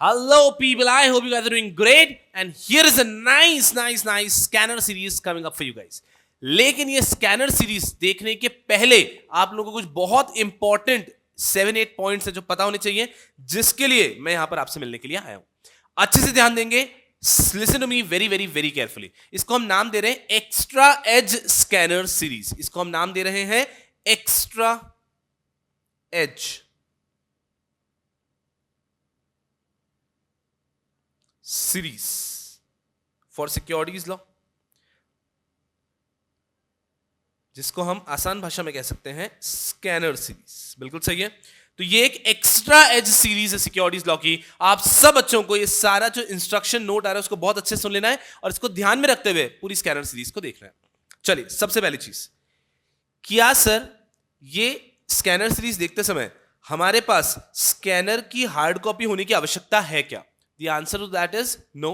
Hello, people. I hope you guys are doing great. And here is a nice scanner series coming up for you guys. लेकिन ये scanner series देखने के पहले आप लोगों को कुछ बहुत इंपॉर्टेंट 7-8 पॉइंट्स है जो पता होने चाहिए, जिसके लिए मैं यहां पर आपसे मिलने के लिए आया हूं. अच्छे से ध्यान देंगे. Listen to me very very very carefully. इसको हम नाम दे रहे हैं एक्स्ट्रा एज स्कैनर सीरीज. इसको हम नाम दे रहे हैं extra edge series for securities law, जिसको हम आसान भाषा में कह सकते हैं स्कैनर सीरीज. बिल्कुल सही है. तो ये एक एक्स्ट्रा एज सीरीज है सिक्योरिटीज लॉ की. आप सब बच्चों को ये सारा जो इंस्ट्रक्शन नोट आ रहा है उसको बहुत अच्छे से सुन लेना है और इसको ध्यान में रखते हुए पूरी स्कैनर सीरीज को देखना है. चलिए, सबसे पहली चीज, क्या सर ये स्कैनर सीरीज देखते समय हमारे पास स्कैनर की हार्ड कॉपी होने की आवश्यकता है क्या? The answer to that is no.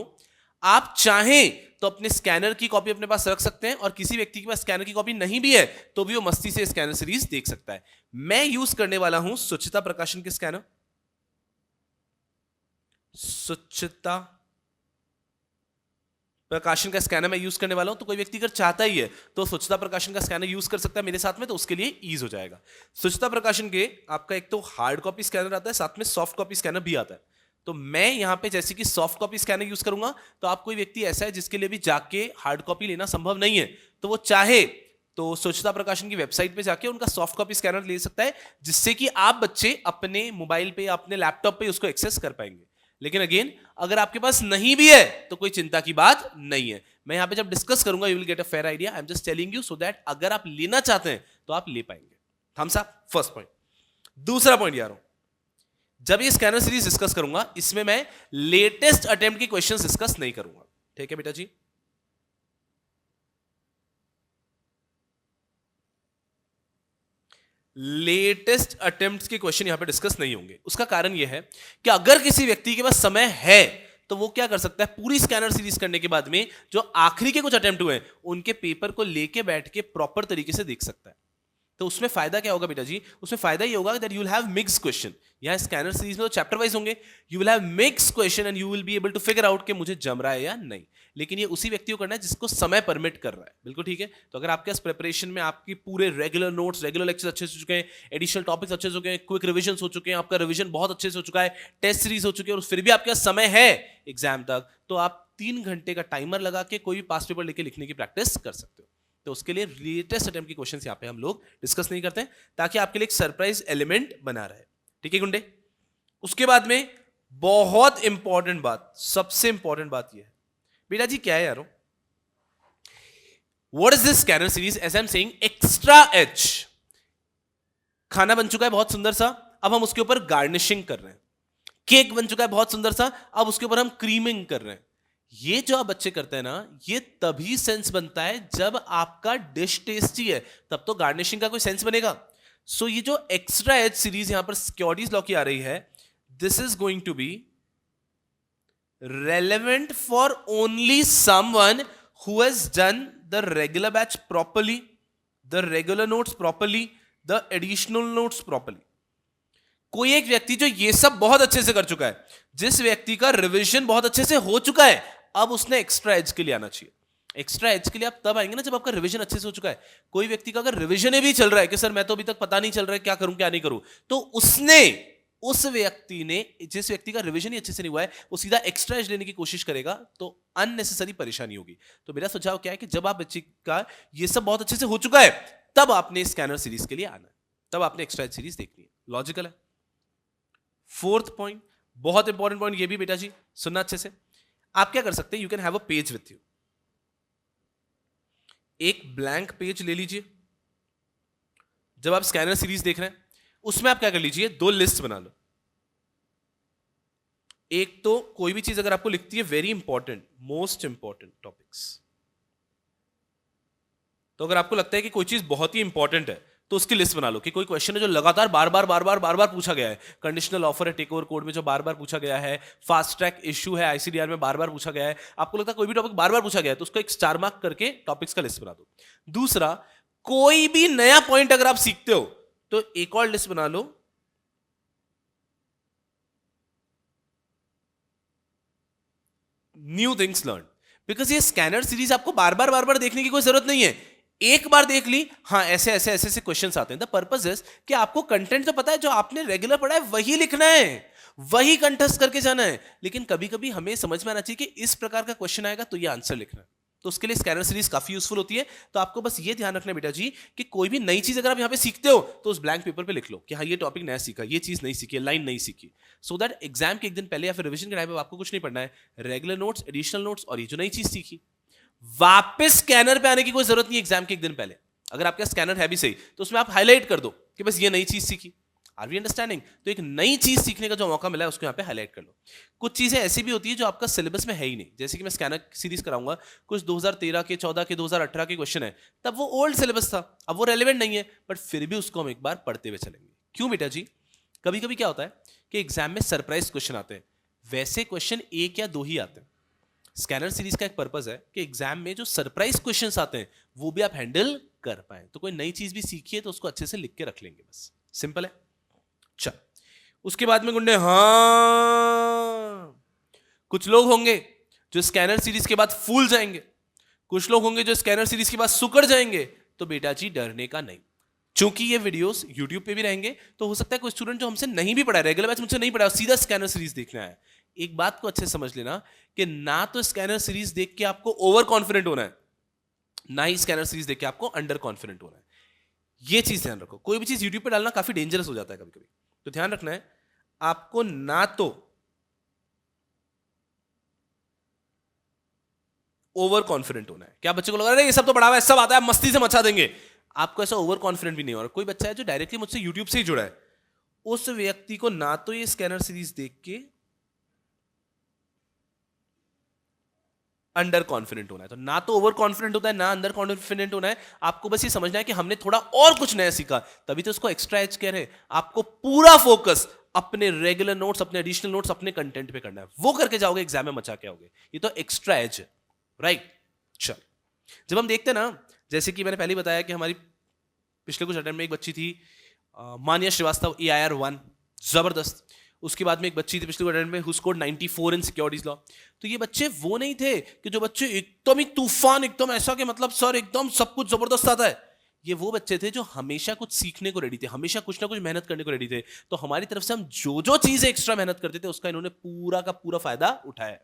आप चाहें तो अपने स्कैनर की कॉपी अपने पास रख सकते हैं और किसी व्यक्ति के पास स्कैनर की कॉपी नहीं भी है तो भी वो मस्ती से स्कैनर सीरीज देख सकता है. मैं यूज करने वाला हूं सुचिता प्रकाशन के स्कैनर. सुचिता प्रकाशन का स्कैनर मैं यूज करने वाला हूं. तो कोई व्यक्ति अगर चाहता ही है तो सुचिता प्रकाशन का स्कैनर यूज कर सकता है मेरे साथ में, तो उसके लिए ईज हो जाएगा. सुचिता प्रकाशन के आपका एक तो हार्ड कॉपी स्कैनर आता है, साथ में सॉफ्ट कॉपी स्कैनर भी आता है. तो मैं यहां पे जैसे कि सॉफ्ट कॉपी स्कैनर यूज करूंगा, तो आप कोई व्यक्ति ऐसा है जिसके लिए भी जाके हार्ड कॉपी लेना संभव नहीं है, तो वो चाहे तो सुचिता प्रकाशन की वेबसाइट पे जाके उनका सॉफ्ट कॉपी स्कैनर ले सकता है, जिससे कि आप बच्चे अपने मोबाइल पे अपने लैपटॉप पे उसको एक्सेस कर पाएंगे. लेकिन अगेन, अगर आपके पास नहीं भी है तो कोई चिंता की बात नहीं है. मैं यहां पे जब डिस्कस करूंगा you will get a fair idea. I am just telling you so that अगर आप लेना चाहते हैं तो आप ले पाएंगे. Thumbs up. First point. दूसरा पॉइंट यार, जब ये स्कैनर सीरीज डिस्कस करूंगा इसमें मैं लेटेस्ट अटेम्प्ट की क्वेश्चंस डिस्कस नहीं करूंगा. ठीक है बेटा जी? लेटेस्ट अटेम्प्ट के क्वेश्चन यहां पे डिस्कस नहीं होंगे. उसका कारण यह है कि अगर किसी व्यक्ति के पास समय है तो वो क्या कर सकता है, पूरी स्कैनर सीरीज करने के बाद में जो आखिरी के कुछ अटेम्प्ट हुए उनके पेपर को लेके बैठ के प्रॉपर तरीके से देख सकता है. तो उसमें फायदा क्या होगा बेटा जी? उसमें फायदा ये होगा that you will have mix question. यहां स्कैनर सीरीज में तो चैप्टर वाइज होंगे. You will have mix question and you will be able to figure out कि मुझे जम रहा है या नहीं. लेकिन ये उसी व्यक्ति को करना है जिसको समय परमिट कर रहा है. बिल्कुल ठीक है. तो अगर आपके प्रिपरेशन में आपकी पूरे रेगुलर नोट्स, रेगुलर लेक्चर अच्छे से हो चुके हैं, एडिशनल टॉपिक्स अच्छे से हो चुके हैं, क्विक रिविजन हो चुके हैं, आपका रिविजन बहुत अच्छे से हो चुका है, टेस्ट सीरीज हो चुकी है और फिर भी आपके पास समय है एग्जाम तक, तो आप 3 घंटे का टाइमर लगा के कोई भी पास पेपर लेके लिखने की प्रैक्टिस कर सकते हो. तो उसके लिए लेटेस्ट अटेम्प्ट की क्वेश्चंस यहां पे हम लोग डिस्कस नहीं करते हैं, ताकि आपके लिए एक सरप्राइज एलिमेंट बना रहे. ठीक है गुंडे? उसके बाद में बहुत इंपॉर्टेंट बात, सबसे इंपॉर्टेंट बात यह है बेटा जी, क्या है यारो, what is this scanner series? As I am saying, extra edge. खाना बन चुका है बहुत सुंदर सा, अब हम उसके ऊपर गार्निशिंग कर रहे हैं. केक बन चुका है बहुत सुंदर सा, अब उसके ऊपर हम क्रीमिंग कर रहे हैं. ये जो आप बच्चे करते हैं ना, ये तभी सेंस बनता है जब आपका डिश टेस्टी है, तब तो गार्निशिंग का कोई सेंस बनेगा. सो ये जो एक्स्ट्रा एज सीरीज यहां पर सिक्योरिटीज लॉ की आ रही है, this is going to be relevant for only someone who has done the regular batch properly, the regular notes properly, the additional notes properly. कोई एक व्यक्ति जो ये सब बहुत अच्छे से कर चुका है, जिस व्यक्ति का रिवीजन बहुत अच्छे से हो चुका है, अब उसने एक्स्ट्रा एज के लिए आना चाहिए. एक्स्ट्रा एज के लिए आप तब आएंगे ना जब आपका रिवीजन अच्छे से हो चुका है. कोई व्यक्ति का अगर रिवीजन भी चल रहा है कि सर मैं तो अभी तक पता नहीं चल रहा है क्या करूं क्या नहीं करूं, तो उस व्यक्ति ने, जिस व्यक्ति का रिवीजन ही अच्छे से नहीं हुआ है, वो सीधा एक्स्ट्रा एज लेने की कोशिश करेगा तो अननेसेसरी परेशानी होगी. तो मेरा सुझाव क्या है कि जब आप बच्चे का ये सब बहुत अच्छे से हो चुका है, तब आपने स्कैनर सीरीज के लिए आना है, तब आपने एक्स्ट्रा एज सीरीज देखनी है. लॉजिकल है. फोर्थ पॉइंट, बहुत इंपॉर्टेंट पॉइंट ये भी बेटा जी, सुनना अच्छे से. आप क्या कर सकते हैं, you can have a page with you. एक ब्लैंक पेज ले लीजिए. जब आप स्कैनर सीरीज देख रहे हैं, उसमें आप क्या कर लीजिए, 2 लिस्ट बना लो. एक तो कोई भी चीज अगर आपको लिखती है very important, most important topics, तो अगर आपको लगता है कि कोई चीज बहुत ही इंपॉर्टेंट है तो उसकी लिस्ट बना लो कि कोई क्वेश्चन है जो लगातार बार बार पूछा गया है. कंडीशनल ऑफर है टेक ओवर कोड में जो बार बार पूछा गया है, फास्ट ट्रैक इश्यू है आईसीडीआर में बार बार पूछा गया है. आपको लगता है कोई भी टॉपिक बार बार पूछा गया है तो उसको एक स्टार मार्क करके टॉपिक्स का लिस्ट बना दो. दूसरा, कोई भी नया पॉइंट अगर आप सीखते हो तो एक और लिस्ट बना लो न्यू थिंग्स लर्न, बिकॉज ये स्कैनर सीरीज आपको बार बार देखने की कोई जरूरत नहीं है। एक बार देख ली, हाँ ऐसे ऐसे ऐसे ऐसे क्वेश्चंस आते हैं। द पर्पस इज कि आपको कंटेंट तो पता है, जो आपने रेगुलर पढ़ा है वही लिखना है, वही कंठस्थ करके जाना है। लेकिन कभी कभी हमें समझ में आना चाहिए कि इस प्रकार का क्वेश्चन आएगा तो ये आंसर लिखना है, तो उसके लिए स्कैनर सीरीज काफी यूजफुल होती है। तो आपको बस ये ध्यान रखना है बेटा जी कि कोई भी नई चीज अगर आप यहाँ पे सीखते हो तो उस ब्लैंक पेपर पे लिख लो कि हाँ ये टॉपिक नया सीखा, ये चीज नहीं सीखी, लाइन नहीं सीखी, सो दैट एग्जाम के एक दिन पहले या फिर रिविजन के टाइम पे आपको कुछ नहीं पढ़ना है। रेगुलर नोट्स, एडिशनल नोट्स और ये जो नई चीज सीखी, वापस स्कैनर पे आने की कोई जरूरत नहीं एग्जाम के एक दिन पहले। अगर आपका स्कैनर है भी सही तो उसमें आप हाईलाइट कर दो कि बस ये नई चीज सीखी। Are we understanding? तो एक नई चीज सीखने का जो मौका मिला है उसको यहाँ पे हाईलाइट कर लो। कुछ चीजें ऐसी भी होती है जो आपका सिलेबस में है ही नहीं, जैसे कि मैं स्कैनर सीरीज कराऊंगा, कुछ 2013 के, 14 के, 2018 के क्वेश्चन है, तब वो ओल्ड सिलेबस था, अब वो रेलिवेंट नहीं है, बट फिर भी उसको हम एक बार पढ़ते हुए चलेंगे। क्यों बेटा जी? कभी कभी क्या होता है कि एग्जाम में सरप्राइज क्वेश्चन आते हैं, वैसे क्वेश्चन एक या दो ही आते हैं। स्कैनर सीरीज का एक पर्पस है कि एग्जाम में जो सरप्राइज क्वेश्चंस आते हैं वो भी आप हैंडल कर पाए। तो कोई नई चीज भी सीखिए तो उसको अच्छे से लिख के रख लेंगे, बस सिंपल है। चल, उसके बाद में गुंडे, हाँ कुछ लोग होंगे जो स्कैनर सीरीज के बाद फूल जाएंगे, कुछ लोग होंगे जो स्कैनर सीरीज के बाद सुकड़ जाएंगे। तो बेटा जी डरने का नहीं, चूंकि ये वीडियोस YouTube पे भी रहेंगे तो हो सकता है कोई स्टूडेंट जो हमसे नहीं भी पढ़ा, रेगुलर बैच मुझसे नहीं पढ़ा, सीधा स्कैनर सीरीज देखना है। एक बात को अच्छे समझ लेना कि ना तो स्कैनर सीरीज देख के आपको ओवर कॉन्फिडेंट होना है, ना ही स्कैनर सीरीज देख के आपको अंडर कॉन्फिडेंट होना है। ये चीज ध्यान रखो। कोई भी चीज यूट्यूब पे डालना काफी डेंजरस हो जाता है कभी कभी, तो ध्यान रखना है आपको ना तो ओवर कॉन्फिडेंट होना है। क्या बच्चे को लग रहा है ये सब तो पढ़ा हुआ है, सब आता है, मस्ती से मचा देंगे, आपको ऐसा ओवर कॉन्फिडेंट भी नहीं हो रहा। कोई बच्चा है जो डायरेक्टली मुझसे यूट्यूब से ही जुड़ा है, उस व्यक्ति को ना तो ये स्कैनर सीरीज देख के अंडर कॉन्फिडेंट होना है, तो ना तो ओवर कॉन्फिडेंट होता है ना अंडर कॉन्फिडेंट होना है। आपको बस ये समझना है कि हमने थोड़ा और कुछ नया सीखा, तभी तो इसको एक्स्ट्रा एज कह रहे हैं। आपको पूरा फोकस अपने रेगुलर नोट्स, अपने एडिशनल नोट्स, अपने कंटेंट पे करना है, वो करके जाओगे एग्जाम में मचा के आओगे। ये तो एक्स्ट्रा एज है, राइट? चल, जब हम देखते हैं ना, जैसे कि मैंने पहले ही बताया कि हमारी पिछले कुछ अटेम्प्ट में एक बच्ची थी मानिया श्रीवास्तव, EIR 1, जबरदस्त। उसके बाद में एक बच्ची थी पिछले अटेम्प्ट में who scored 94 in securities law. तो ये बच्चे वो नहीं थे कि जो बच्चे एकदम ही तूफान, एकदम ऐसा कि मतलब सर एकदम सब कुछ जबरदस्त आता है। ये वो बच्चे थे जो हमेशा कुछ सीखने को रेडी थे, हमेशा कुछ ना कुछ मेहनत करने को रेडी थे। तो हमारी तरफ से हम जो जो चीजें एक्स्ट्रा मेहनत करते थे उसका इन्होंने पूरा का पूरा फायदा उठाया।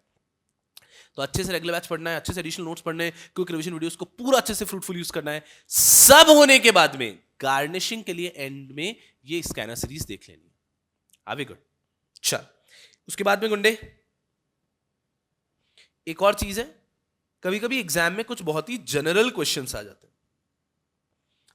तो अच्छे से रेगुलर बैच पढ़ना है, अच्छे से एडिशनल नोट्स पढ़ने हैं, क्विक रिवीजन वीडियोस को पूरा अच्छे से फ्रूटफुल यूज करना है। सब होने के बाद में गार्निशिंग के लिए एंड में ये स्कैनर सीरीज देख लेनी है। आवे गुड? चल, उसके बाद में गुंडे एक और चीज है, कभी कभी एग्जाम में कुछ बहुत ही जनरल क्वेश्चंस आ जाते हैं,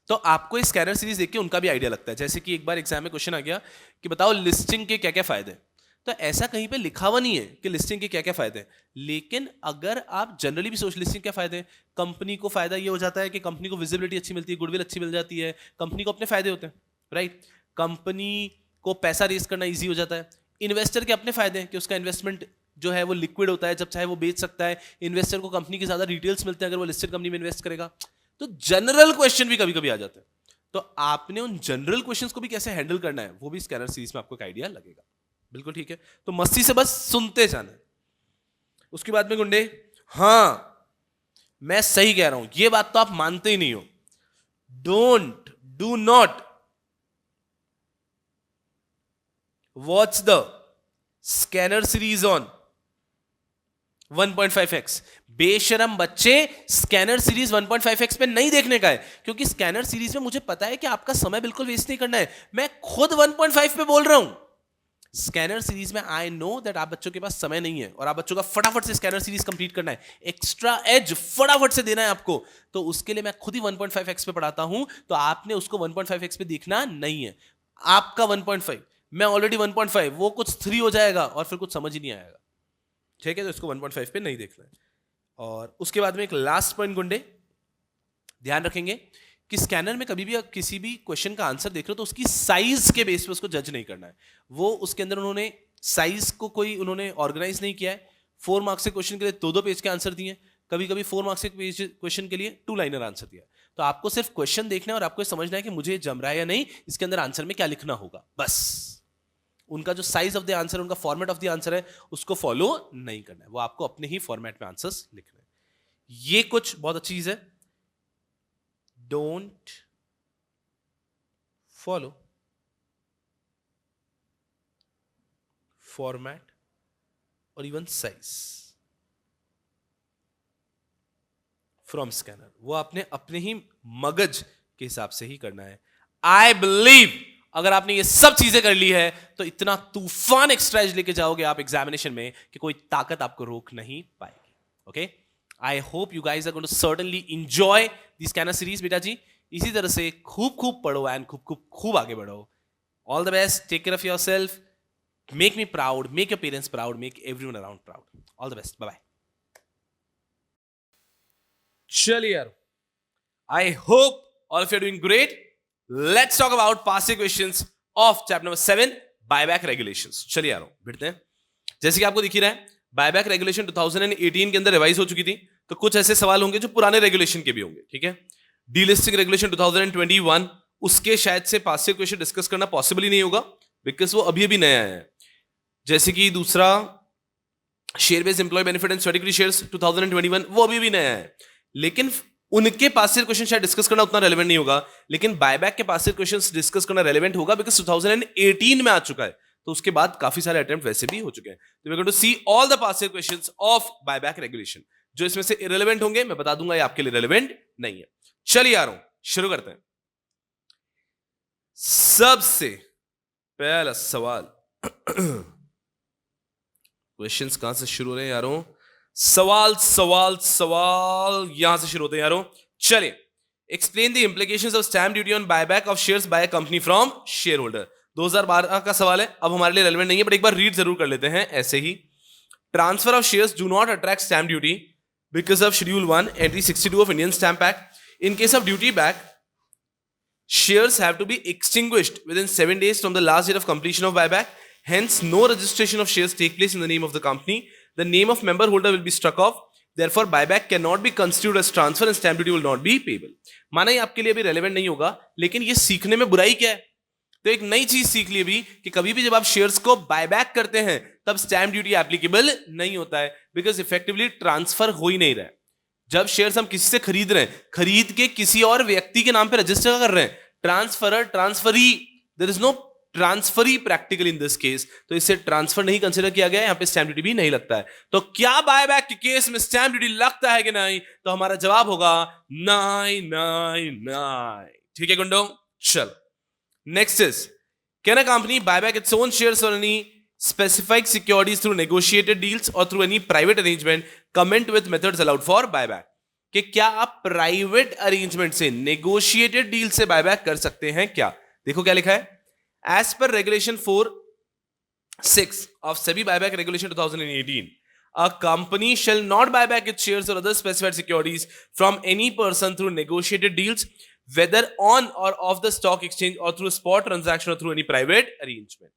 तो आपको इस स्कैनर सीरीज देख के उनका भी आइडिया लगता है। जैसे कि एक बार एग्जाम में क्वेश्चन आ गया कि बताओ लिस्टिंग के क्या क्या फायदे हैं। तो ऐसा कहीं पे लिखा हुआ नहीं है कि लिस्टिंग के क्या क्या फायदे हैं, लेकिन अगर आप जनरली भी सोच लिस्टिंग क्या फायदे हैं, कंपनी को फायदा ये हो जाता है कि कंपनी को विजिबिलिटी अच्छी मिलती है, गुडविल अच्छी मिल जाती है, कंपनी को अपने फायदे होते हैं, राइट? कंपनी को पैसा रेज करना ईजी हो जाता है, इन्वेस्टर के अपने फायदे हैं कि उसका इन्वेस्टमेंट जो है वो लिक्विड होता है, जब चाहे वो बेच सकता है, इन्वेस्टर को कंपनी के ज्यादा डिटेल्स मिलते हैं अगर वो लिस्टेड कंपनी में इन्वेस्ट करेगा। तो जनरल क्वेश्चन भी कभी कभी आ जाते हैं, तो आपने उन जनरल क्वेश्चंस को भी कैसे हैंडल करना है वो भी स्कैनर सीरीज में आपको एक आइडिया लगेगा। बिल्कुल ठीक है, तो मस्ती से बस सुनते जाना है। उसके बाद में गुंडे, हाँ मैं सही कह रहा हूं, ये बात तो आप मानते ही नहीं हो। Do not watch the scanner series on 1.5x। बेशरम बच्चे, स्कैनर सीरीज 1.5x पे नहीं देखने का है, क्योंकि स्कैनर सीरीज में मुझे पता है कि आपका समय बिल्कुल वेस्ट नहीं करना है। मैं खुद 1.5 पे बोल रहा हूं। स्कैनर सीरीज में आई नो दैट आप बच्चों के पास समय नहीं है और आप बच्चों का फटाफट से स्कैनर सीरीज कंप्लीट करना है, एक्स्ट्रा एज फटाफट से देना है आपको, तो उसके लिए मैं खुद ही 1.5x पे पढ़ाता हूं। तो आपने उसको 1.5x पे देखना नहीं है। आपका 1.5, मैं ऑलरेडी 1.5, वो कुछ 3 हो जाएगा और फिर कुछ समझ ही नहीं आएगा। ठीक है, तो इसको 1.5 पे नहीं देखना है। और उसके बाद में एक लास्ट पॉइंट गुंडे, ध्यान रखेंगे कि स्कैनर में कभी भी आप किसी भी क्वेश्चन का आंसर देख रहे हो तो उसकी साइज के बेस पे उसको जज नहीं करना है। वो उसके अंदर उन्होंने साइज को कोई उन्होंने ऑर्गेनाइज नहीं किया है। 4 मार्क्स के क्वेश्चन के लिए 2 पेज के आंसर दिए, कभी कभी 4 मार्क्स के क्वेश्चन के लिए 2 लाइनर आंसर दिया। तो आपको सिर्फ क्वेश्चन देखना है और आपको समझना है कि मुझे जम रहा है या नहीं, इसके अंदर आंसर में क्या लिखना होगा, बस उनका जो साइज ऑफ द आंसर, उनका फॉर्मेट ऑफ द आंसर है, उसको फॉलो नहीं करना है। वो आपको अपने ही फॉर्मेट में आंसर्स लिखने हैं। ये कुछ बहुत अच्छी चीज है। डोंट फॉलो फॉर्मेट और इवन साइज फ्रॉम स्कैनर। वो आपने अपने ही मगज के हिसाब से ही करना है। आई बिलीव अगर आपने ये सब चीजें कर ली है तो इतना तूफान एक्स्ट्रा एज लेके जाओगे आप एग्जामिनेशन में कि कोई ताकत आपको रोक नहीं पाएगी। Okay, I hope you guys are going to certainly enjoy the scanner series. बेटा जी इसी तरह से खूब खूब पढ़ो एंड खूब खूब खूब आगे बढ़ो। All the best, take care of yourself, make me proud, make your parents proud, make everyone around proud. All the best, bye bye. चलिए यार, I hope all of you are doing great. Let's talk about past year questions of chapter number 7 buyback regulations। चलिए यारों बढ़ते हैं। जैसे कि आपको दिख ही रहा है बायबैक रेगुलेशन 2018 के अंदर रिवाइज हो चुकी थी, तो कुछ ऐसे सवाल होंगे जो पुराने रेगुलेशन के भी होंगे। ठीक है, डीलिस्टिंग रेगुलेशन 2021 उसके शायद से पास्ट ईयर क्वेश्चन डिस्कस करना पॉसिबल ही नहीं होगा बिकॉज वो अभी अभी नया है। जैसे कि दूसरा share based employ benefit and statutory shares 2021 वो अभी भी नया है, लेकिन उनके पास ईयर क्वेश्चन शायद डिस्कस करना उतना रेलेवेंट नहीं होगा, लेकिन बायबैक के पास ईयर क्वेश्चंस डिस्कस करना रेलेवेंट होगा बिकॉज 2018 में आ चुका है, तो उसके बाद काफी सारे अटेम्प्ट वैसे भी हो चुके हैं। तो we are going to see all the past year questions of buyback regulation. जो इसमें से इररिलेवेंट होंगे मैं बता दूंगा ये आपके लिए रेलेवेंट नहीं है। चलिए आ रहा हूं, शुरू करते हैं। सबसे पहला सवाल क्वेश्चंस कहां से शुरू हो रहे हैं यारों? सवाल सवाल सवाल यहां से शुरू होते हैं यारों। चलिए, explain the implications of stamp duty on buyback of shares by a company from share holder. 2012 का सवाल है, अब हमारे लिए रेलेवेंट नहीं है, बट एक बार रीड जरूर कर लेते हैं ऐसे ही। Transfer of shares do not attract stamp duty because of schedule 1 entry 62 of Indian stamp act. In case of duty back, shares have to be extinguished within 7 days from the last date of completion of buyback. Hence, no registration of shares take place in the name of the company. The name of member holder will be struck off. Therefore, buyback cannot be constituted as transfer and stamp duty will not be payable. माना ये आपके लिए अभी relevant नहीं होगा, लेकिन ये सीखने में बुराई क्या है? तो एक नई चीज सीख ली अभी कि कभी भी जब आप शेयर्स को बायबैक करते हैं तब स्टैम्प ड्यूटी एप्लीकेबल नहीं होता है, बिकॉज इफेक्टिवली ट्रांसफर हो ही नहीं रहा है। जब शेयर्स हम किसी से खरीद रहे हैं, खरीद के किसी और व्यक्ति के नाम पे रजिस्टर कर रहे हैं, transferor transferee, there is no transferee practical in this case, तो इसे ट्रांसफर नहीं कंसीडर किया गया, यहां पे स्टैम्प ड्यूटी भी नहीं लगता है। तो क्या बायबैक के केस में स्टैम्प ड्यूटी लगता है कि नहीं? तो हमारा जवाब होगा नहीं नहीं नहीं। ठीक है गुंडो, चल next is, can a company buyback it's own shares और any specified securities through negotiated deals or through any private arrangement comment with methods allowed for buyback? कि क्या आप प्राइवेट अरेंजमेंट से, नेगोशिएटेड डील से बायबैक कर सकते हैं क्या? देखो क्या लिखा है, as per regulation 4(6) of SEBI buyback regulation 2018, a company shall not buy back its shares or other specified securities from any person through negotiated deals, whether on or off the stock exchange or through spot transaction or through any private arrangement.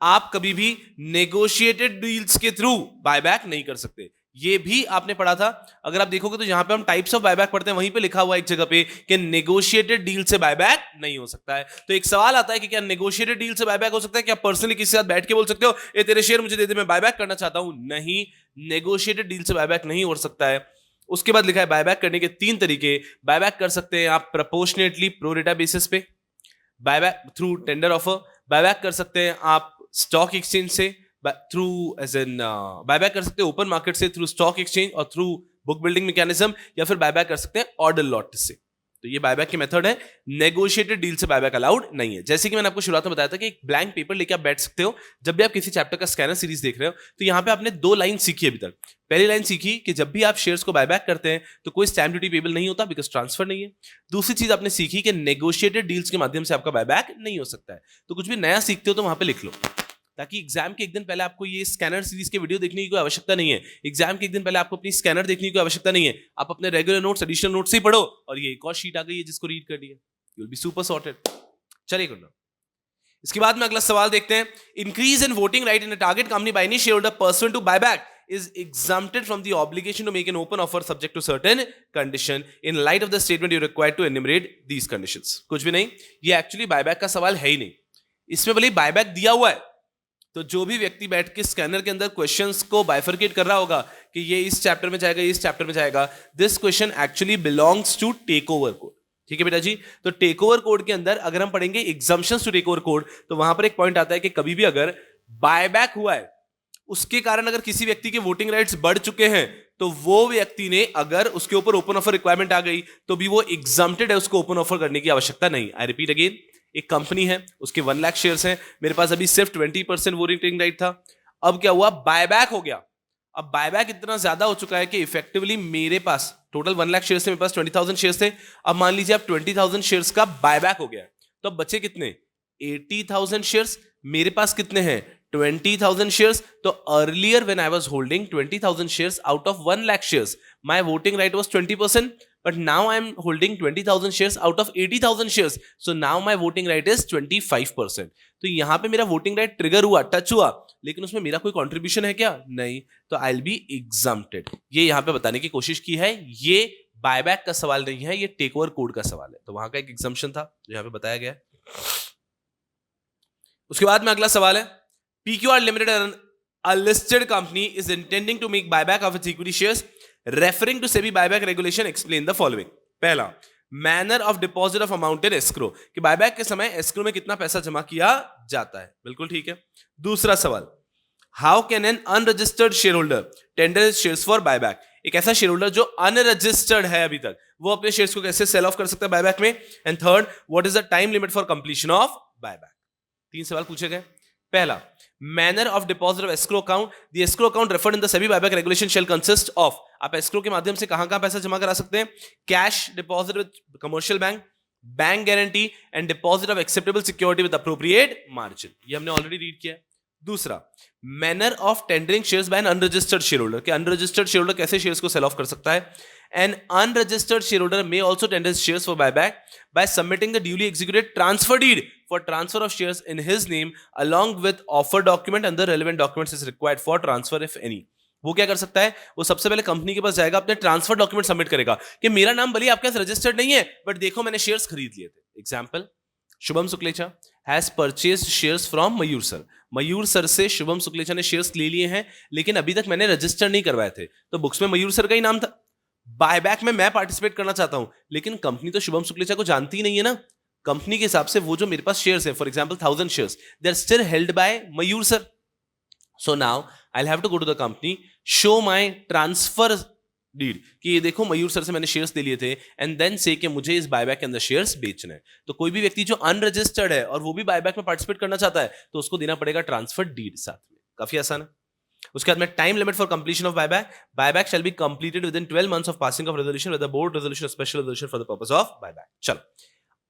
आप कभी भी negotiated deals के through buyback नहीं कर सकते, ये भी आपने पढ़ा था। अगर आप देखोगे तो जहां पे हम टाइप्स ऑफ बायबैक पढ़ते हैं वहीं पे लिखा हुआ एक जगह पे कि नेगोशिएटेड डील से बायबैक नहीं हो सकता है। तो एक सवाल आता है कि क्या नेगोशिएटेड डील से बायबैक हो सकता है? क्या पर्सनली किसी के साथ बैठ के बोल सकते हो ए तेरे शेयर मुझे दे दे, मैं बायबैक करना चाहता हूं? नहीं, नेगोशिएटेड डील से बायबैक नहीं हो सकता है। उसके बाद लिखा है बायबैक करने के 3 तरीके। बायबैक कर सकते हैं आप प्रोपोर्शनेटली प्रो रेटा बेसिस पे, buyback through tender offer, buyback कर सकते हैं आप स्टॉक एक्सचेंज से थ्रू एज एन, बायबैक कर सकते हैं ओपन मार्केट से थ्रू स्टॉक एक्सचेंज और थ्रू बुक बिल्डिंग मैकेनिज्म, या फिर बायबैक कर सकते हैं ऑर्डर लॉट से। तो ये बायबैक की मेथड है। नेगोशिएटेड डील से बायबैक अलाउड नहीं है। जैसे कि मैंने आपको शुरुआत में बताया था कि एक ब्लैंक पेपर लेके आप बैठ सकते हो जब भी आप किसी चैप्टर का स्कैनर सीरीज देख रहे हो। तो यहां पे आपने 2 लाइन सीखी अभी तक। पहली लाइन सीखी कि जब भी आप शेयर्स को बायबैक करते हैं तो कोई स्टैम्प ड्यूटी पेबल नहीं होता बिकॉज ट्रांसफर नहीं है। दूसरी चीज आपने सीखी कि नेगोशिएटेड डील्स के माध्यम से आपका बायबैक नहीं हो सकता है। तो कुछ भी नया सीखते हो तो वहां पे लिख लो, ताकि एग्जाम के एक दिन पहले आपको ये स्कैनर सीरीज के वीडियो देखने की कोई आवश्यकता नहीं है। एग्जाम के एक दिन पहले आपको अपनी स्कैनर देखने की कोई आवश्यकता नहीं है। आप अपने रेगुलर नोट्स, एडिशनल नोट्स ही पढ़ो और ये एक और शीट आ गई है जिसको रीड कर लिया, you will be super sorted. चलिए करना, इसके बाद में अगला सवाल देखते हैं। Increase in voting right in a target company by any share holder pursuant to buyback is exempted from the obligation to make an open offer subject to certain condition. In light of the statement, you're required to enumerate these conditions. कुछ भी नहीं, ये actually buyback का सवाल है ही नहीं। इसमें भले बायबैक दिया हुआ है तो जो भी व्यक्ति बैठ के स्कैनर के अंदर क्वेश्चंस को बाइफरकेट कर रहा होगा कि ये इस चैप्टर में जाएगा, ये इस चैप्टर में जाएगा, this question actually belongs to take over code. ठीक है बेटा जी। तो टेक ओवर कोड के अंदर अगर हम पढ़ेंगे exemptions to take over code, तो वहां पर एक पॉइंट आता है कि कभी भी अगर बायबैक हुआ है, उसके कारण अगर किसी व्यक्ति के वोटिंग राइट्स बढ़ चुके हैं, तो वो व्यक्ति ने अगर उसके ऊपर ओपन ऑफर रिक्वायरमेंट आ गई तो भी वो एग्जम्प्टेड है, उसको ओपन ऑफर करने की आवश्यकता नहीं। आई रिपीट अगेन, एक कंपनी है, उसके 1 लाख शेयर्स हैं, मेरे पास अभी सिर्फ 20% वोटिंग राइट था। अब क्या हुआ, बायबैक हो गया। अब बायबैक इतना ज्यादा हो चुका है कि इफेक्टिवली मेरे पास टोटल 1 लाख शेयर्स थे, मेरे पास 20,000 शेयर्स थे। अब मान लीजिए अब 20,000 शेयर्स का बायबैक हो गया, तो अब बचे कितने, 80,000 शेयर्स। मेरे पास कितने हैं, 20,000 शेयर्स। तो earlier when I was holding 20,000 shares out of 1 lakh shares, my voting right was 20%, but now I am holding 20,000 shares out of 80,000 shares, so now my voting right is 25%। तो यहां पे मेरा वोटिंग राइट ट्रिगर हुआ, touch हुआ, लेकिन उसमें मेरा कोई कंट्रीब्यूशन है क्या, नहीं, तो आई विल बी एग्जम्प्टेड। ये यहां पे बताने की कोशिश की है, ये बायबैक का सवाल नहीं है, ये टेक ओवर कोड का सवाल है। तो वहां का एक एग्जम्पशन था जो यहां पे बताया गया है। उसके बाद में अगला सवाल है, PQR Limited, a listed company, is intending to make buyback of its equity shares. Referring to SEBI buyback regulation, explain the following. पहला, manner of deposit of amount in escrow, कि बायबैक के समय एस्क्रो में कितना पैसा जमा किया जाता है। बिल्कुल ठीक है। दूसरा सवाल, how can an unregistered share holder tender shares for buyback, एक ऐसा शेयर होल्डर जो अनरजिस्टर्ड है अभी तक, वो अपने शेयर्स को कैसे सेल ऑफ कर सकता है बायबैक में। And third, what is the time limit for completion of buyback. 3 सवाल पूछे गए। पहला, manner of deposit of escrow account, the escrow account referred in the SEBI buyback regulation shell consist of, आप escrow के माध्यम से कहां पैसा जमा करा सकते हैं, cash deposit with commercial bank, bank guarantee and deposit of acceptable security with appropriate margin. ये हमने ऑलरेडी रीड किया है। दूसरा, manner of tendering shares by an unregistered share holder, कि अनरजिस्टर्ड शेयर होल्डर कैसे शेयर्स को सेल ऑफ कर सकता है। An unregistered share holder may also tender shares for buyback by submitting the duly executed transfer deed for transfer of shares in his name along with offer document and the relevant documents is required for transfer if any। वो क्या कर सकता है, वो सबसे पहले company के पास जाएगा, अपने ट्रांसफर डॉक्यूमेंट सबमिट करेगा कि मेरा नाम भले आपके पास रजिस्टर्ड नहीं है, बट देखो मैंने शेयर्स खरीद लिए थे। Example, Shubham Suklecha has purchased shares from Mayur sir, Mayur sir से शुभम सुक्लेचा ने शेयर्स ले लिए हैं, लेकिन अभी तक मैंने रजिस्टर नहीं करवाए थे, तो बुक्स में मयूर सर का ही नाम था। बायबैक में मैं पार्टिसिपेट करना चाहता हूं, लेकिन कंपनी तो शुभम शुक्लेचा को जानती ही नहीं है ना। कंपनी के हिसाब से वो जो मेरे पास शेयर्स है, for example 1000 shares, they are still held by Mayur sir. So now I will have to go to the company, show my transfer deed कि ये देखो मयूर सर से मैंने शेयर्स ले लिए थे, एंड देन से कि मुझे इस बायबैक के अंदर शेयर्स बेचने हैं। तो कोई भी व्यक्ति जो अनरजिस्टर्ड है और वो भी बायबैक में पार्टिसिपेट करना चाहता है, तो उसको देना पड़ेगा ट्रांसफर डीड साथ में। काफी आसान है। उसके बाद में time limit for completion of buyback, buyback shall be completed with in 12 months of passing of resolution with the board resolution special resolution for the purpose of buyback. चलो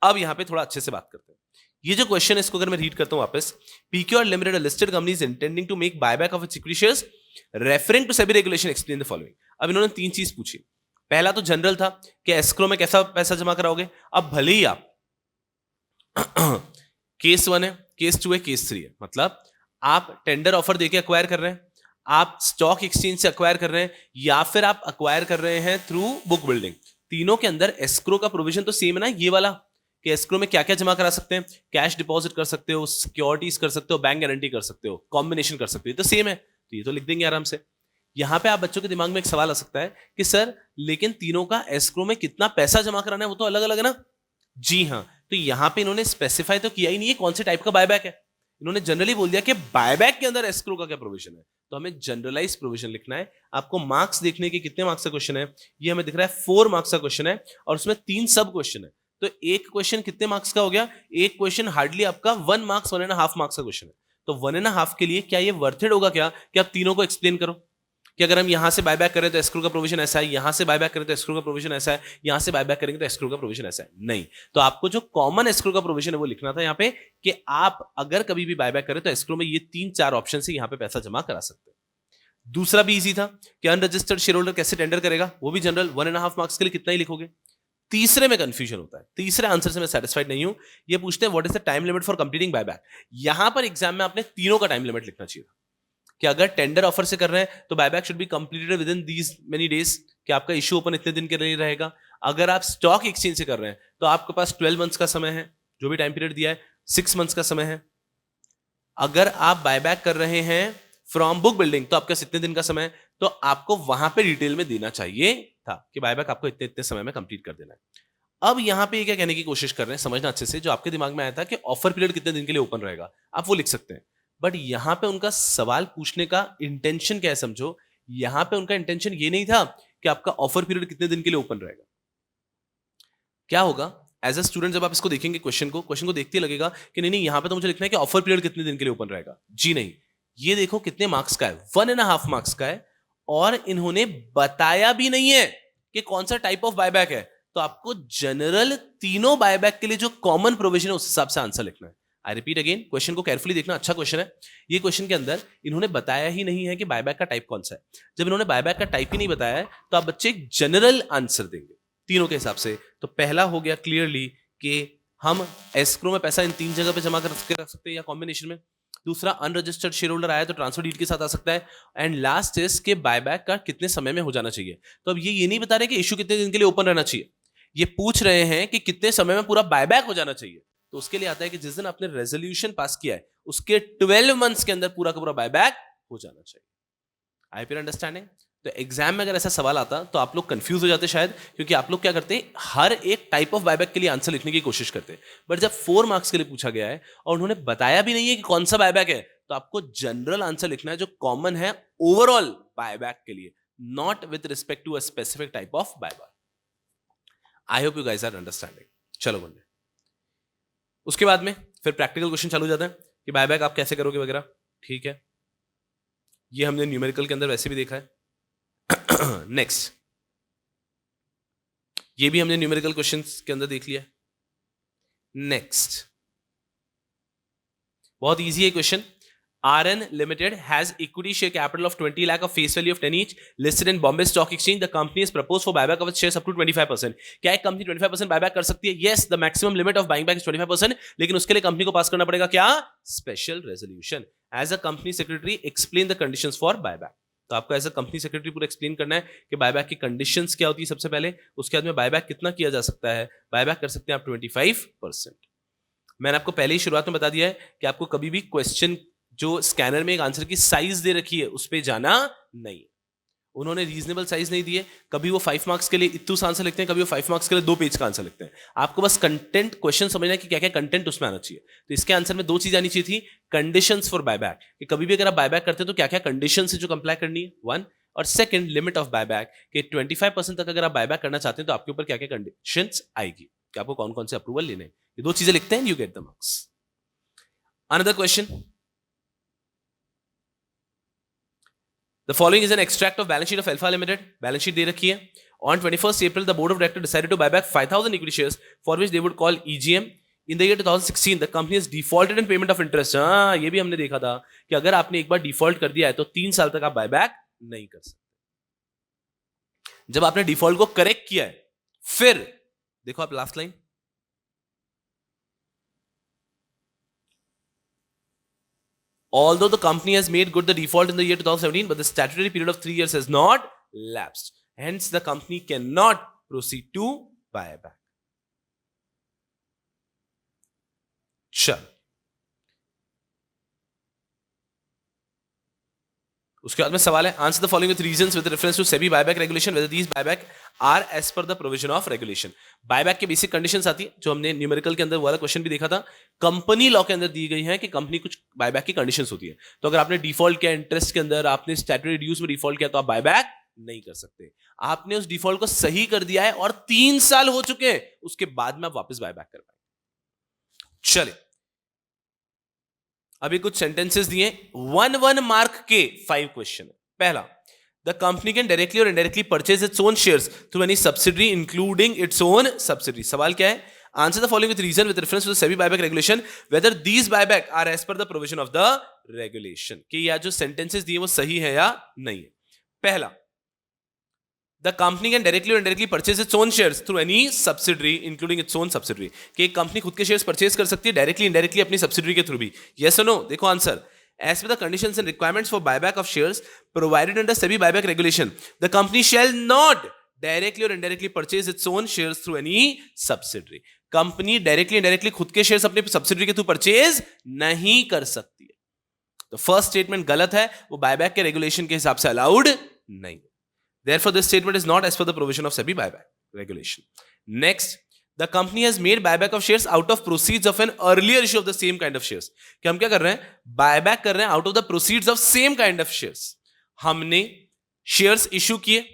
अब यहां पे थोड़ा अच्छे से बात करते हैं। ये जो क्वेश्चन है इसको अगर मैं रीड करता हूं वापस, PQR Limited, a listed company, is intending to make buyback of its equity shares referring to SEBI regulation, explain the following। अब इन्होंने 3 चीज पूछी। पहला तो जनरल था कि एस्क्रो में कैसा पैसा जमा कराओगे। अब भले ही आप केस 1 है, केस 2 है, केस 3 है, मतलब आप टेंडर ऑफर देके एक्वायर कर रहे हैं, आप स्टॉक एक्सचेंज से एक्वायर कर रहे हैं, या फिर आप एक्वायर कर रहे हैं थ्रू बुक बिल्डिंग, तीनों के अंदर एस्क्रो का प्रोविजन तो सेम है ना। ये वाला कि एस्क्रो में क्या क्या जमा करा सकते हैं, कैश डिपॉजिट कर सकते हो, सिक्योरिटीज कर सकते हो, बैंक गारंटी कर सकते हो, कॉम्बिनेशन कर सकते हो, तो सेम है। तो ये तो लिख देंगे आराम से। यहां पे आप बच्चों के दिमाग में एक सवाल आ सकता है कि सर लेकिन तीनों का एस्क्रो में कितना पैसा जमा कराना है, वो तो अलग अलग है ना। जी हाँ, तो यहां पे इन्होंने स्पेसिफाई तो किया ही नहीं है कौन से टाइप का बायबैक है। इन्होंने जनरली बोल दिया कि बायबैक के अंदर एस्क्रो का क्या प्रोविजन है, तो हमें जनरलाइज प्रोविजन लिखना है। आपको मार्क्स देखने के कितने मार्क्स का क्वेश्चन है, ये हमें दिख रहा है 4 मार्क्स का क्वेश्चन है, और उसमें 3 सब क्वेश्चन है। तो एक क्वेश्चन कितने मार्क्स का हो गया, एक क्वेश्चन हार्डली आपका 1 मार्क्स 1.5 मार्क्स का क्वेश्चन है। तो 1.5 के लिए क्या ये वर्थ इट होगा क्या कि आप तीनों को एक्सप्लेन करो कि अगर हम यहां से बायबैक करें तो एस्क्रो का प्रोविजन ऐसा है, यहां से बायबैक करें तो एस्क्रो का प्रोविजन ऐसा है, यहां से बायबैक करेंगे तो एस्क्रो का प्रोविजन ऐसा है। नहीं, तो आपको जो कॉमन एस्क्रो का प्रोविजन है वो लिखना था यहां पे कि आप अगर कभी भी बायबैक करें तो एस्क्रो में ये 3-4 ऑप्शन से यहां पे पैसा जमा करा सकते हैं। दूसरा भी इजी था कि अनरजिस्टर्ड शेयर होल्डर कैसे टेंडर करेगा, वो भी जनरल 1.5 मार्क्स के लिए कितना ही लिखोगे। तीसरे में कंफ्यूजन होता है, तीसरे आंसर से मैं सेटिस्फाइड नहीं हूं। ये पूछते हैं what is the time limit for completing buyback. यहां पर एग्जाम में आपने तीनों का टाइम लिमिट लिखना चाहिए कि अगर टेंडर ऑफर से कर रहे हैं तो buyback should be completed with in these many days, कि आपका इश्यू ओपन इतने दिन के लिए रहेगा। अगर आप स्टॉक एक्सचेंज से कर रहे हैं तो आपके पास 12 मंथ्स का समय है, जो भी टाइम पीरियड दिया है, 6 मंथ्स का समय है। अगर आप बायबैक कर रहे हैं फ्रॉम बुक बिल्डिंग तो आपका इतने दिन का समय, तो आपको वहां पे डिटेल में देना चाहिए था कि बायबैक आपको इतने इतने समय में कंप्लीट कर देना है। अब यहां पे ये क्या कहने की कोशिश कर रहे हैं, समझना अच्छे से, जो आपके दिमाग में आया था कि ऑफर पीरियड कितने दिन के लिए ओपन रहेगा, आप वो लिख सकते हैं। बट यहां पे उनका सवाल पूछने का इंटेंशन क्या है समझो, यहां पे उनका इंटेंशन ये नहीं था कि आपका ऑफर पीरियड कितने दिन के लिए ओपन रहेगा। क्या होगा, एज अ स्टूडेंट जब आप इसको देखेंगे क्वेश्चन को देखते लगेगा कि नहीं नहीं, यहां पे तो मुझे लिखना है कि ऑफर पीरियड कितने दिन के लिए ओपन रहेगा। जी नहीं, ये देखो कितने मार्क्स का है, 1.5 मार्क्स का है, और इन्होंने बताया भी नहीं है कि कौन सा टाइप ऑफ बायबैक है। तो आपको जनरल तीनों बायबैक के लिए जो कॉमन प्रोविजन है उस हिसाब से आंसर लिखना है। आई रिपीट अगेन, क्वेश्चन को केयरफुली देखना, अच्छा क्वेश्चन है। ये क्वेश्चन के अंदर इन्होंने बताया ही नहीं है कि बायबैक का टाइप कौन सा है। जब इन्होंने बायबैक का टाइप ही नहीं बताया है तो आप बच्चे एक जनरल आंसर देंगे तीनों के हिसाब से। तो पहला हो गया क्लियरली कि हम एस्क्रो में पैसा इन 3 जगह पे जमा कर रख सकते हैं या कॉम्बिनेशन में। दूसरा, अनरजिस्टर्ड शेयर होल्डर आया तो ट्रांसफर डीड के साथ आ सकता है। एंड लास्ट इज के बायबैक का कितने समय में हो जाना चाहिए। तो अब ये नहीं बता रहे कि इश्यू कितने दिन के लिए ओपन रहना चाहिए, ये पूछ रहे हैं कि कितने समय में पूरा बायबैक हो जाना चाहिए। तो उसके लिए आता है कि जिस दिन आपने रेजोल्यूशन पास किया है उसके 12 मंथ्स के अंदर पूरा का पूरा बायबैक हो जाना चाहिए। I P understanding. तो एग्जाम में अगर ऐसा सवाल आता तो आप लोग कंफ्यूज हो जाते शायद, क्योंकि आप लोग क्या करते हैं, हर एक टाइप ऑफ बायबैक के लिए आंसर लिखने की कोशिश करते हैं। बट जब 4 मार्क्स के लिए पूछा गया है और उन्होंने बताया भी नहीं है कि कौन सा बायबैक है, तो आपको जनरल आंसर लिखना है जो कॉमन है ओवरऑल बायबैक के लिए, not with respect to a specific type of buyback. I hope you guys are understanding. चलो बंदे, उसके बाद में फिर प्रैक्टिकल क्वेश्चन चालू हो जाता है कि बायबैक आप कैसे करोगे वगैरह। ठीक है, ये हमने न्यूमेरिकल के अंदर वैसे भी देखा है। नेक्स्ट, ये भी हमने न्यूमेरिकल क्वेश्चंस के अंदर देख लिया। नेक्स्ट, बहुत इजी है question. RN Limited has equity share capital of 20 lakh of face value of 10 each listed in Bombay Stock Exchange. The company is proposed for buyback of its shares up to 25%. क्या एक company 25% buyback कर सकती है? Yes, the maximum limit of buying back is 25%. लेकिन उसके लिए company को पास करना पड़ेगा क्या? Special resolution. As a company secretary explain the conditions for buyback. तो आपको एज अ कंपनी सेक्रेटरी पूरा एक्सप्लेन करना है कि बायबैक की कंडीशंस क्या होती है सबसे पहले, उसके बाद में बायबैक कितना किया जा सकता है। बायबैक कर सकते हैं आप 25%। मैंने आपको पहले ही शुरुआत में बता दिया है कि आपको कभी भी क्वेश्चन जो स्कैनर में एक आंसर की साइज दे रखी है उस पे जाना नहीं। उन्होंने रीजनेबल साइज नहीं दी है, कभी वो 5 मार्क्स के लिए इतू सा आंसर लिखते हैं, कभी वो 5 मार्क्स के लिए 2 पेज का आंसर लिखते हैं। आपको बस कंटेंट क्वेश्चन समझना है कि क्या क्या कंटेंट उसमें आना चाहिए। तो इसके आंसर में 2 चीज आनी चाहिए थी, कंडीशंस फॉर बायबैक, कि कभी भी अगर आप बायबैक करते हो तो क्या क्या कंडीशन है जो कंप्लाई करनी है, 1, और सेकंड लिमिट ऑफ बायबैक कि 25% तक अगर आप बायबैक करना चाहते हैं तो आपके ऊपर क्या क्या कंडीशंस आएगी, कि आपको कौन कौन से अप्रूवल लेने हैं। ये 2 चीजें लिखते हैं, you get the marks. Another question, The following is an extract of balance sheet of Alpha Limited. Balance sheet दे रखी है। On 21st April, the board of directors decided to buy back 5,000 equity shares for which they would call EGM. In the year 2016, the company has defaulted in payment of interest. हाँ, ये भी हमने देखा था कि अगर आपने एक बार डिफॉल्ट कर दिया है तो 3 साल तक आप बायबैक नहीं कर सकते। जब आपने डिफॉल्ट को करेक्ट किया है, फिर देखो आप last line, although the company has made good the default in the year 2017, but the statutory period of 3 years has not lapsed. Hence, the company cannot proceed to buyback. चल, उसके बाद में सवाल है, answer the following with reasons with reference to SEBI buyback regulation whether these buyback are as per the provision of regulation. Buyback की basic conditions आती है जो हमने न्यूमेरिकल के अंदर वाला क्वेश्चन भी देखा था, कंपनी लॉ के अंदर दी गई है कि कंपनी कुछ बायबैक की कंडीशंस होती है। तो अगर आपने डिफॉल्ट किया इंटरेस्ट के अंदर, आपने स्टैट्यूटरी ड्यूज में डिफॉल्ट किया तो आप बायबैक नहीं कर सकते। आपने उस डिफॉल्ट को सही कर दिया है और 3 साल हो चुके हैं, उसके बाद में आप वापस बायबैक कर पाएंगे। चले, अभी कुछ सेंटेंसेस दिए, 1 मार्क के 5 क्वेश्चन है। पहला, द कंपनी कैन डायरेक्टली और indirectly purchase its own shares through any subsidiary including its own subsidiary. सवाल क्या है, answer the following with reason with reference to SEBI buyback regulation whether these buyback are as per the provision of the regulation. कि या जो sentences दिए वो सही है या नहीं है। पहला, The company can directly or indirectly purchase its own shares through any subsidiary, including its own subsidiary. कि एक कंपनी खुद के शेयर्स परचेज कर सकती है डायरेक्टली इंडायरेक्टली अपनी सब्सिडरी के थ्रू भी। Yes or no? देखो answer, as per the conditions and requirements for buyback of shares provided under SEBI buyback regulation, the company shall not directly or indirectly purchase its own shares through any subsidiary. Company directly indirectly खुद के shares अपने subsidiary के through purchase नहीं कर सकती है। तो first statement गलत है, वो बायबैक के रेगुलेशन के हिसाब से अलाउड नहीं। Therefore, this statement is not as per the provision of SEBI buyback regulation. Next, the company has made buyback of shares out of proceeds of an earlier issue of the same kind of shares. कि हम क्या कर रहे हैं? Buyback कर रहे हैं out of the proceeds of same kind of shares. हमने shares issue किए,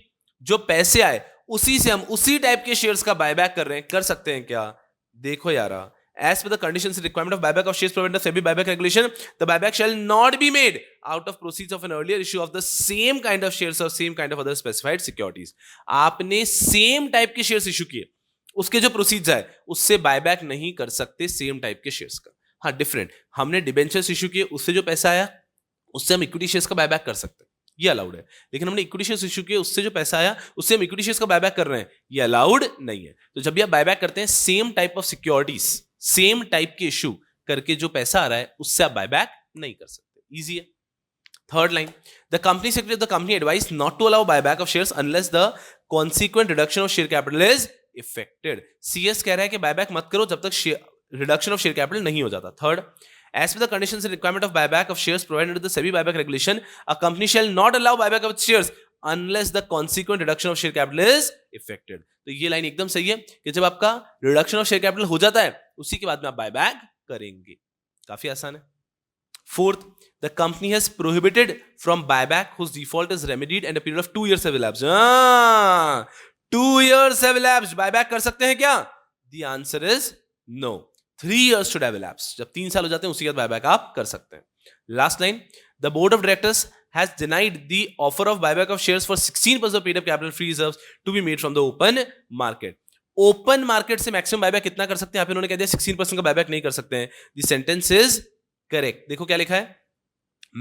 जो पैसे आए उसी से हम उसी टाइप के शेयर्स का बायबैक कर रहे हैं। कर सकते हैं क्या? देखो यारा, as per the conditions and requirement of buyback of shares provided by SEBI buyback regulation, the buyback shall not be made out of proceeds of an earlier issue of the same kind of shares or same kind of other specified securities. आपने same type के shares issue किए, उसके जो proceeds आए उससे buyback नहीं कर सकते सेम टाइप के शेयर्स का। हाँ, डिफरेंट, हमने डिबेंचर्स इशू किए, उससे जो पैसा आया उससे हम इक्विटी शेयर्स का बायबैक कर सकते हैं, ये अलाउड है। लेकिन हमने इक्विटी शेयर्स इशू किए, उससे जो पैसा आया उससे हम इक्विटी शेयर्स का बायबैक कर रहे हैं, ये अलाउड नहीं है। तो जब भी आप बायबैक करते हैं same type of securities, same type के इशू करके जो पैसा आ रहा है उससे आप बायबैक नहीं कर सकते। इजी है। Third line, the company secretary of the company advise not to allow buyback of shares unless the consequent reduction of share capital is effected. CS कह रहा है कि बायबैक मत करो जब तक रिडक्शन ऑफ शेयर कैपिटल नहीं हो जाता। Third, as per the conditions and requirement of buyback of shares provided under the SEBI buyback regulation, a company shall not allow buyback of its shares unless the consequent reduction of share capital is effected. तो ये line एकदम सही है कि जब आपका reduction of share capital हो जाता है उसी के बाद में आप बायबैक करेंगे। काफी आसान है। Fourth, the company has prohibited from buyback whose default is remedied and a period of 2 years have elapsed. 2 years have elapsed. Buyback कर सकते हैं क्या? The answer is no. 3 years should have elapsed. जब 3 साल हो जाते हैं उसी के बाद बायबैक आप कर सकते हैं। Last line, the board of directors has denied the offer of buyback of shares for 16% of paid up capital free reserves to be made from the open market. Open market से maximum buyback कितना कर सकते हैं? यहाँ पे उन्होंने कह दिया 16% का बायबैक नहीं कर सकते हैं। The sentence is correct. देखो क्या लिखा है,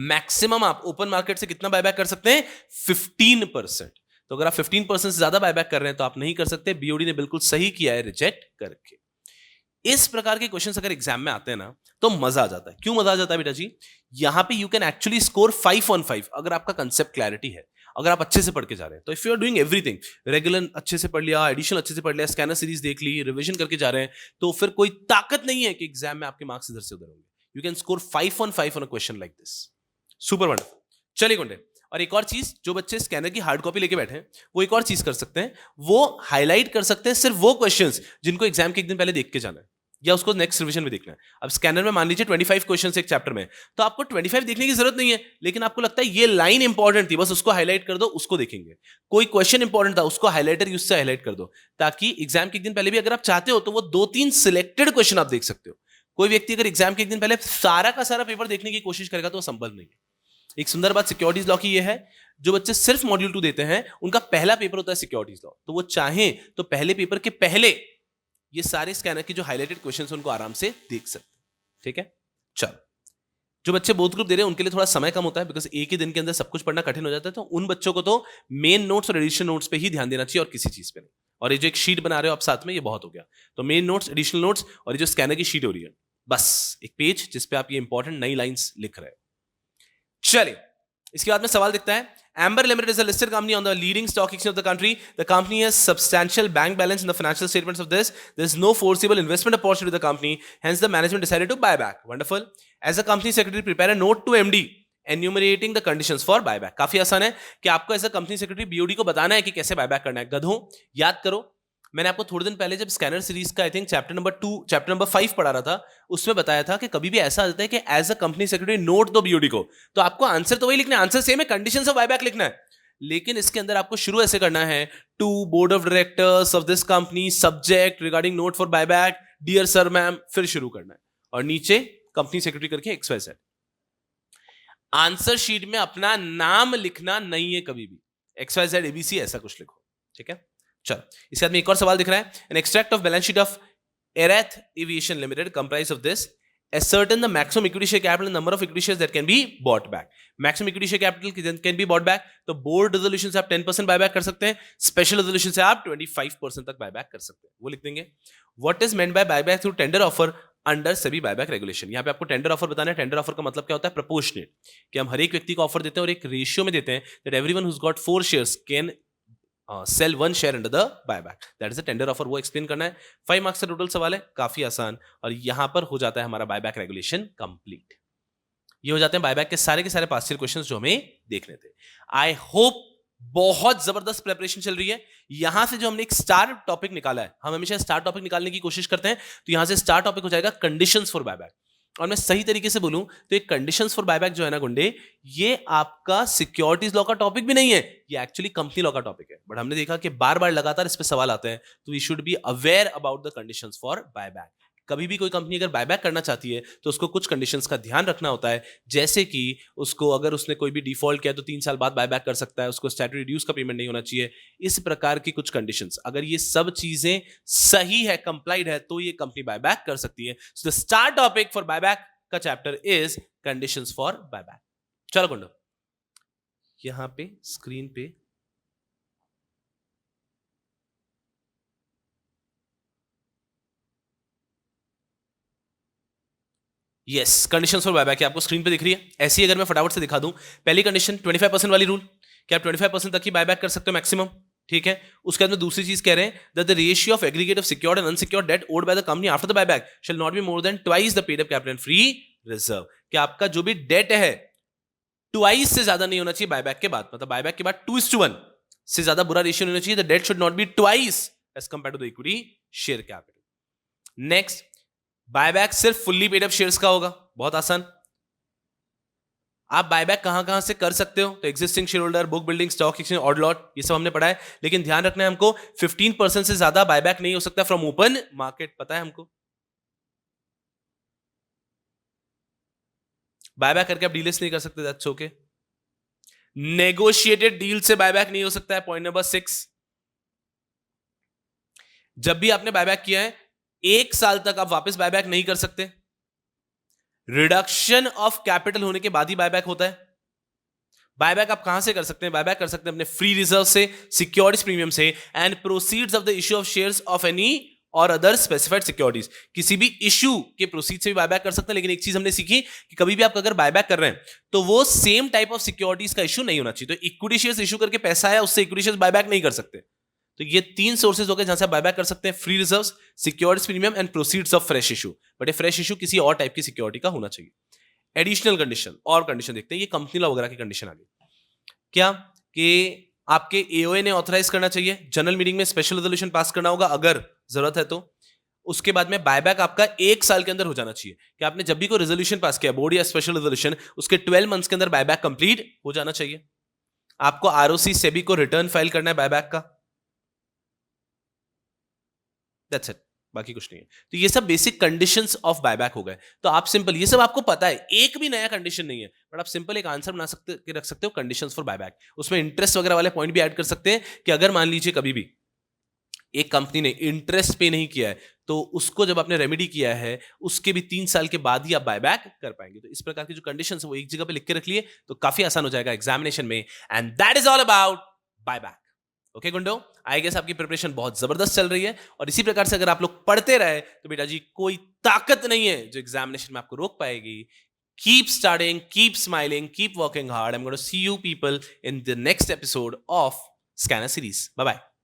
मैक्सिमम आप ओपन मार्केट से कितना बायबैक कर सकते हैं? 15%। तो अगर आप 15% से ज्यादा बायबैक कर रहे हैं तो आप नहीं कर सकते। बीओडी ने बिल्कुल सही किया है रिजेक्ट करके। इस प्रकार के क्वेश्चंस अगर एग्जाम में आते हैं ना तो मजा आ जाता है। क्यों मजा आ जाता है बेटा जी? यहां पे you can actually score 5 on 5 अगर आपका कंसेप्ट क्लैरिटी है, अगर आप अच्छे से पढ़ के जा रहे हैं। तो if you are doing everything, regular अच्छे से पढ़ लिया, एडिशनल अच्छे से पढ़ लिया, स्कैनर सीरीज देख ली, रिवीजन करके जा रहे हैं, तो फिर कोई ताकत नहीं है कि एग्जाम में आपके मार्क्स इधर से उधर होंगे। You can score 5 on 5 on a question like this. Super wonderful. चलिए गुंडे, और एक और चीज, जो बच्चे स्कैनर की हार्ड कॉपी लेके बैठे हैं वो एक और चीज कर सकते हैं, वो हाईलाइट कर सकते हैं सिर्फ वो क्वेश्चंस जिनको एग्जाम के एक दिन पहले देख के जाना है या उसको नेक्स्ट रिवीजन में देखना है। अब स्कैनर में मान लीजिए 25 क्वेश्चंस एक चैप्टर में, तो आपको 25 देखने की जरूरत नहीं है, लेकिन आपको लगता है ये लाइन इंपॉर्टेंट थी, बस उसको हाईलाइट कर दो, उसको देखेंगे। कोई क्वेश्चन इंपॉर्टेंट था, उसको हाईलाइटर यूज से हाईलाइट कर दो, ताकि एग्जाम के एक दिन पहले भी अगर आप चाहते हो तो वो 2-3 सिलेक्टेड क्वेश्चन आप देख सकते हो। कोई व्यक्ति अगर एग्जाम के एक दिन पहले सारा का सारा पेपर देखने की कोशिश करेगा तो वो संभव नहीं है। एक सुंदर बात सिक्योरिटीज लॉ की ये है, जो बच्चे सिर्फ मॉड्यूल 2 देते हैं उनका पहला पेपर होता है सिक्योरिटीज लॉ, तो वो चाहें तो पहले पेपर के पहले ये सारे स्कैनर की जो हाईलाइटेड क्वेश्चंस उनको आराम से देख सकते हैं। ठीक है, चलो। जो बच्चे बोथ ग्रुप दे रहे हैं उनके लिए थोड़ा समय कम होता है, बिकॉज एक ही दिन के अंदर सब कुछ पढ़ना कठिन हो जाता है, तो उन बच्चों को तो मेन नोट्स और एडिशनल नोट्स पे ही ध्यान देना चाहिए और किसी चीज पे नहीं। और ये जो एक शीट बना रहे हो आप साथ में, ये बहुत हो गया। तो मेन नोट्स, एडिशनल नोट्स और ये जो स्कैनर की शीट हो रही है, बस एक पेज जिसपे आप ये इंपॉर्टेंट नई लाइंस लिख रहे हो। चलिए, इसके बाद में सवाल दिखता है, Amber Limited is a listed company on the leading stock exchange of the country. The company has substantial bank balance in the financial statements of this. There is no foreseeable investment opportunity with the company. Hence, the management decided to buy back. Wonderful. As a company secretary, prepare a note to MD enumerating the conditions for buyback. काफी आसान है कि आपको as a company secretary BOD को बताना है कि कैसे बायबैक करना है। गधों, याद करो, मैंने आपको थोड़े दिन पहले जब स्कैनर सीरीज का आई थिंक चैप्टर नंबर 5 पढ़ा रहा था, उसमें बताया था कि कभी भी ऐसा आता है कि as a company secretary note दो BOD को, तो आपको आंसर तो वही लिखना है, आंसर सेम है, कंडीशंस ऑफ बायबैक लिखना है, लेकिन इसके अंदर आपको शुरू ऐसे करना है, to board of directors of this company subject regarding note for buyback dear sir ma'am, फिर शुरू करना है और नीचे कंपनी सेक्रेटरी करके XYZ। आंसर शीट में अपना नाम लिखना नहीं है कभी भी, XYZ ABC ऐसा कुछ लिखो। ठीक है, चलो। इसके बाद में एक और सवाल दिख रहा है, an extract of balance sheet of Areth aviation limited comprise of this ascertain the maximum equity share capital and number of equity shares that can be bought back. Maximum equity share capital can be bought back, तो board resolution से आप 10% buyback कर सकते हैं, special resolution से आप 25% तक buyback कर सकते हैं, वो लिख देंगे। What is meant by buyback through tender offer under SEBI buyback regulation. यहाँ पे आपको टेंडर ऑफर बताना है। टेंडर ऑफर का मतलब क्या होता है? प्रोपोर्शनेट, कि हम हर एक व्यक्ति को ऑफर देते हैं और एक रेशियो में देते हैं, that everyone who's got 4 shares can sell 1 share under the buyback, that is the tender offer. वो एक्सप्लेन करना है। 5 मार्क्स का टोटल सवाल है, काफी आसान, और यहां पर हो जाता है हमारा बायबैक रेगुलेशन कंप्लीट। ये हो जाते हैं बायबैक के सारे पास्ट ईयर क्वेश्चंस जो हमें देखने थे। आई होप बहुत जबरदस्त प्रिपरेशन चल रही है। यहां से जो हमने एक स्टार टॉपिक निकाला है, हम हमेशा स्टार टॉपिक निकालने की कोशिश करते हैं, तो यहां से स्टार टॉपिक हो जाएगा कंडीशंस फॉर बायबैक। और मैं सही तरीके से बोलूं तो एक कंडीशंस फॉर बायबैक जो है ना गुंडे, ये आपका सिक्योरिटीज लॉ का टॉपिक भी नहीं है, ये एक्चुअली कंपनी लॉ का टॉपिक है। बट हमने देखा कि बार बार लगातार इस पे सवाल आते हैं, तो we should be aware about the conditions for buyback. कभी भी कोई कंपनी अगर बायबैक करना चाहती है तो उसको कुछ कंडीशंस का ध्यान रखना होता है, जैसे कि उसको अगर उसने कोई भी डिफॉल्ट किया तो 3 साल बाद बायबैक कर सकता है, उसको स्टैट्यूटरी ड्यूज का पेमेंट नहीं होना चाहिए, इस प्रकार की कुछ कंडीशंस। अगर ये सब चीजें सही है, कंप्लाइड है, तो ये कंपनी बायबैक कर सकती है। So the star topic for buyback का chapter is conditions for buyback. चलो गुंडो, यहां पे स्क्रीन पे यस, कंडीशंस फॉर बायबैक आपको स्क्रीन पे दिख रही है। ऐसी अगर मैं फटाफट से दिखा दूं, पहली कंडीशन 25% वाली रूल, कि आप 25% तक ही बायबैक कर सकते हो मैक्सिमम, ठीक है। उसके बाद में दूसरी चीज कह रहे हैं that the ratio of aggregate of secured and unsecured debt owed by the company after the buyback shall not be more than twice the paid up capital and free reserve. कि आपका जो भी डेट है twice से ज्यादा नहीं होना चाहिए बायबैक के बाद, मतलब बायबैक के बाद 2:1 से ज्यादा बुरा रेशियो नहीं होना चाहिए। The debt should not be twice as compare to the equity share capital. Next, buyback सिर्फ फुल्ली पेड अप शेयर्स का होगा, बहुत आसान। आप बायबैक कहां कहां से कर सकते हो, तो existing share holder, book building, stock exchange, odd lot, ये सब हमने पढ़ा है। लेकिन ध्यान रखना है हमको 15% से ज्यादा बायबैक नहीं हो सकता फ्रॉम ओपन मार्केट, पता है हमको। बायबैक करके आप डीलिस्ट नहीं कर सकते, दैट्स ओके। नेगोशिएटेड डील से बायबैक नहीं हो सकता है, पॉइंट नंबर 6। जब भी आपने बायबैक किया है 1 साल तक आप वापस बायबैक नहीं कर सकते। रिडक्शन ऑफ कैपिटल होने के बाद ही बायबैक होता है। बायबैक आप कहां से कर सकते हैं, बायबैक कर सकते हैं अपने फ्री रिजर्व से, सिक्योरिटीज प्रीमियम से, and proceeds of the issue of shares of any और अदर स्पेसिफाइड सिक्योरिटीज। किसी भी इश्यू के प्रोसीड से भी बायबैक कर सकते हैं। लेकिन एक चीज हमने सीखी कि कभी भी आप अगर बायबैक कर रहे हैं तो वो सेम टाइप ऑफ सिक्योरिटीज का इश्यू नहीं होना चाहिए। तो इक्विटी शेयर्स इश्यू करके पैसा आया, उससे इक्विटी शेयर्स बायबैक नहीं कर सकते। तो ये 3 सोर्सेज हो गए जहां से आप बायबैक कर सकते हैं, free reserves, securities premium and proceeds of fresh issue. But ये फ्रेश इशू किसी और टाइप की सिक्योरिटी का होना चाहिए। एडिशनल कंडीशन और कंडीशन देखते हैं, ये कंपनी लॉ वगैरह की कंडीशन आ गई क्या, कि आपके एओए ने ऑथराइज करना चाहिए, जनरल मीटिंग में स्पेशल रेजोल्यूशन पास करना होगा अगर जरूरत है तो। उसके बाद में बायबैक आपका 1 साल के अंदर हो जाना चाहिए, कि आपने जब भी कोई रेजोल्यूशन पास किया, बोर्ड या स्पेशल रेजोल्यूशन, उसके 12 मंथ्स के अंदर बायबैक कंप्लीट हो जाना चाहिए। आपको आरओसी सेबी को रिटर्न फाइल करना है बायबैक का, दैट्स इट, बाकी कुछ नहीं है। तो ये सब बेसिक कंडीशंस ऑफ बायबैक हो गए। तो आप सिंपल, ये सब आपको पता है, एक भी नया कंडीशन नहीं है, बट आप सिंपल एक आंसर बना सकते, रख सकते हो कंडीशंस फॉर बायबैक। उसमें इंटरेस्ट वगैरह वाले पॉइंट भी ऐड कर सकते हैं, कि अगर मान लीजिए कभी भी एक कंपनी ने इंटरेस्ट पे नहीं किया है, तो उसको जब आपने रेमेडी किया है उसके भी 3 साल के बाद ही आप बायबैक कर पाएंगे। तो इस प्रकार की जो कंडीशंस है वो एक जगह पे लिख के रख लिए तो काफी आसान हो जाएगा एग्जामिनेशन में। And that is all about buyback. Okay गुंडो, आई गेस आपकी प्रिपरेशन बहुत जबरदस्त चल रही है, और इसी प्रकार से अगर आप लोग पढ़ते रहे तो बेटा जी कोई ताकत नहीं है जो एग्जामिनेशन में आपको रोक पाएगी। Keep studying, keep smiling, keep working hard. I'm going to see you people in the next episode of Scanner series. Bye bye.